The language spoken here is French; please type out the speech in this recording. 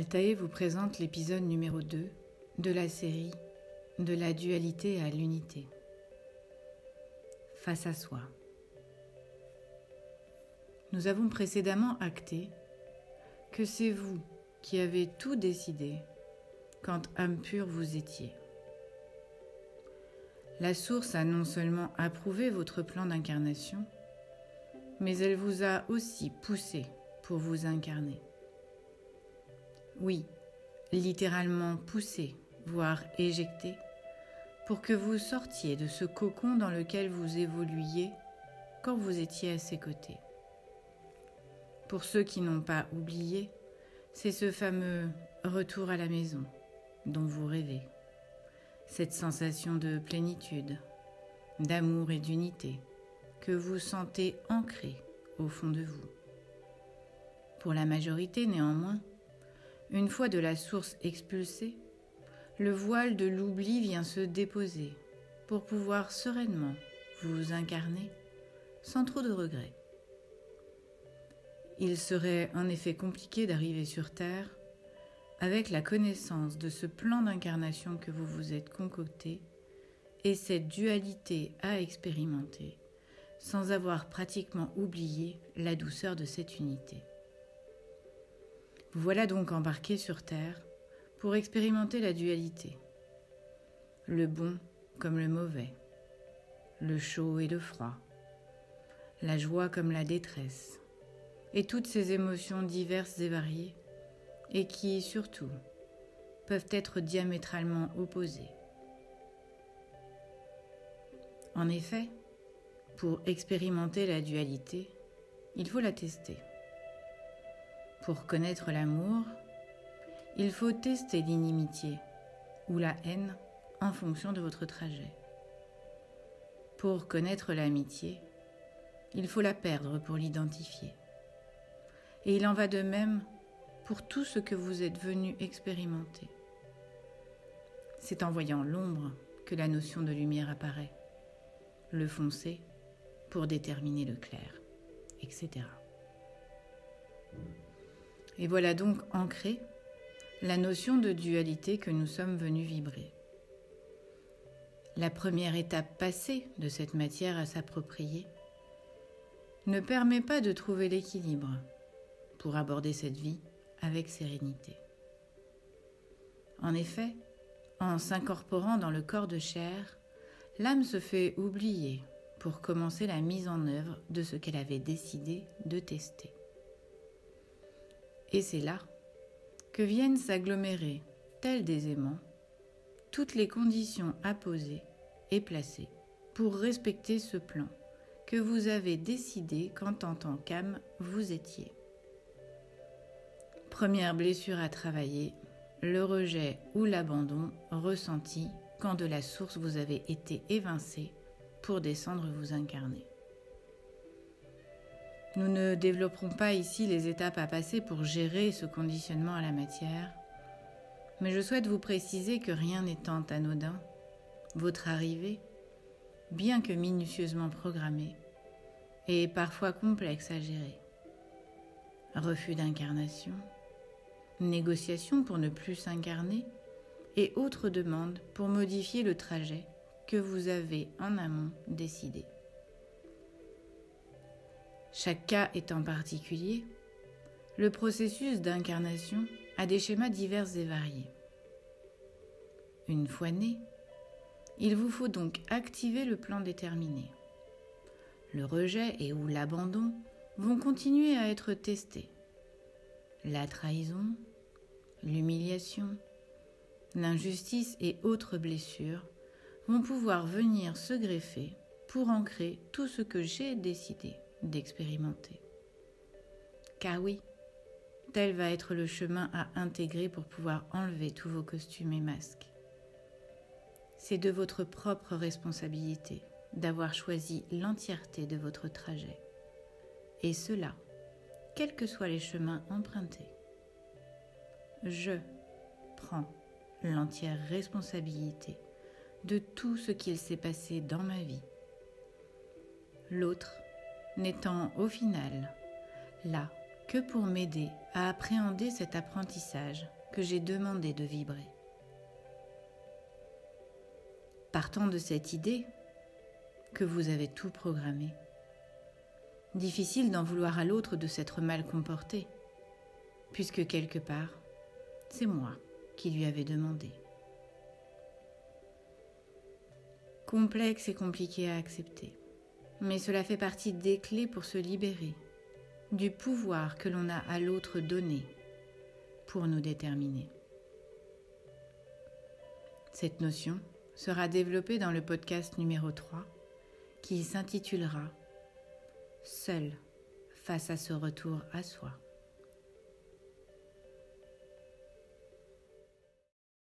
Altaïr vous présente l'épisode numéro 2 de la série De la dualité à l'unité. Face à soi. Nous avons précédemment acté que c'est vous qui avez tout décidé quand âme pure vous étiez. La source a non seulement approuvé votre plan d'incarnation, mais elle vous a aussi poussé pour vous incarner. Oui, littéralement poussé, voire éjecté, pour que vous sortiez de ce cocon dans lequel vous évoluiez quand vous étiez à ses côtés. Pour ceux qui n'ont pas oublié, c'est ce fameux retour à la maison dont vous rêvez. Cette sensation de plénitude, d'amour et d'unité que vous sentez ancrée au fond de vous. Pour la majorité, néanmoins, une fois de la source expulsée, le voile de l'oubli vient se déposer pour pouvoir sereinement vous incarner sans trop de regrets. Il serait en effet compliqué d'arriver sur Terre avec la connaissance de ce plan d'incarnation que vous vous êtes concocté et cette dualité à expérimenter sans avoir pratiquement oublié la douceur de cette unité. Vous voilà donc embarqué sur Terre pour expérimenter la dualité, le bon comme le mauvais, le chaud et le froid, la joie comme la détresse, et toutes ces émotions diverses et variées, et qui, surtout, peuvent être diamétralement opposées. En effet, pour expérimenter la dualité, il faut la tester. Pour connaître l'amour, il faut tester l'inimitié ou la haine en fonction de votre trajet. Pour connaître l'amitié, il faut la perdre pour l'identifier. Et il en va de même pour tout ce que vous êtes venu expérimenter. C'est en voyant l'ombre que la notion de lumière apparaît, le foncé pour déterminer le clair, etc. Et voilà donc ancrée la notion de dualité que nous sommes venus vibrer. La première étape passée de cette matière à s'approprier ne permet pas de trouver l'équilibre pour aborder cette vie avec sérénité. En effet, en s'incorporant dans le corps de chair, l'âme se fait oublier pour commencer la mise en œuvre de ce qu'elle avait décidé de tester. Et c'est là que viennent s'agglomérer, tels des aimants, toutes les conditions à poser et placer pour respecter ce plan que vous avez décidé quand en tant qu'âme vous étiez. Première blessure à travailler, le rejet ou l'abandon ressenti quand de la source vous avez été évincé pour descendre vous incarner. Nous ne développerons pas ici les étapes à passer pour gérer ce conditionnement à la matière, mais je souhaite vous préciser que rien n'étant anodin, votre arrivée, bien que minutieusement programmée, est parfois complexe à gérer. Refus d'incarnation, négociation pour ne plus s'incarner et autres demandes pour modifier le trajet que vous avez en amont décidé. Chaque cas étant particulier, le processus d'incarnation a des schémas divers et variés. Une fois né, il vous faut donc activer le plan déterminé. Le rejet et ou l'abandon vont continuer à être testés. La trahison, l'humiliation, l'injustice et autres blessures vont pouvoir venir se greffer pour ancrer tout ce que j'ai décidé d'expérimenter. Car oui, tel va être le chemin à intégrer pour pouvoir enlever tous vos costumes et masques. C'est de votre propre responsabilité d'avoir choisi l'entièreté de votre trajet, et cela, quels que soient les chemins empruntés. Je prends l'entière responsabilité de tout ce qu'il s'est passé dans ma vie. L'autre n'étant au final là que pour m'aider à appréhender cet apprentissage que j'ai demandé de vibrer. Partant de cette idée que vous avez tout programmé, difficile d'en vouloir à l'autre de s'être mal comporté, puisque quelque part, c'est moi qui lui avais demandé. Complexe et compliqué à accepter, mais cela fait partie des clés pour se libérer du pouvoir que l'on a à l'autre donné pour nous déterminer. Cette notion sera développée dans le podcast numéro 3 qui s'intitulera « Seul face à ce retour à soi ».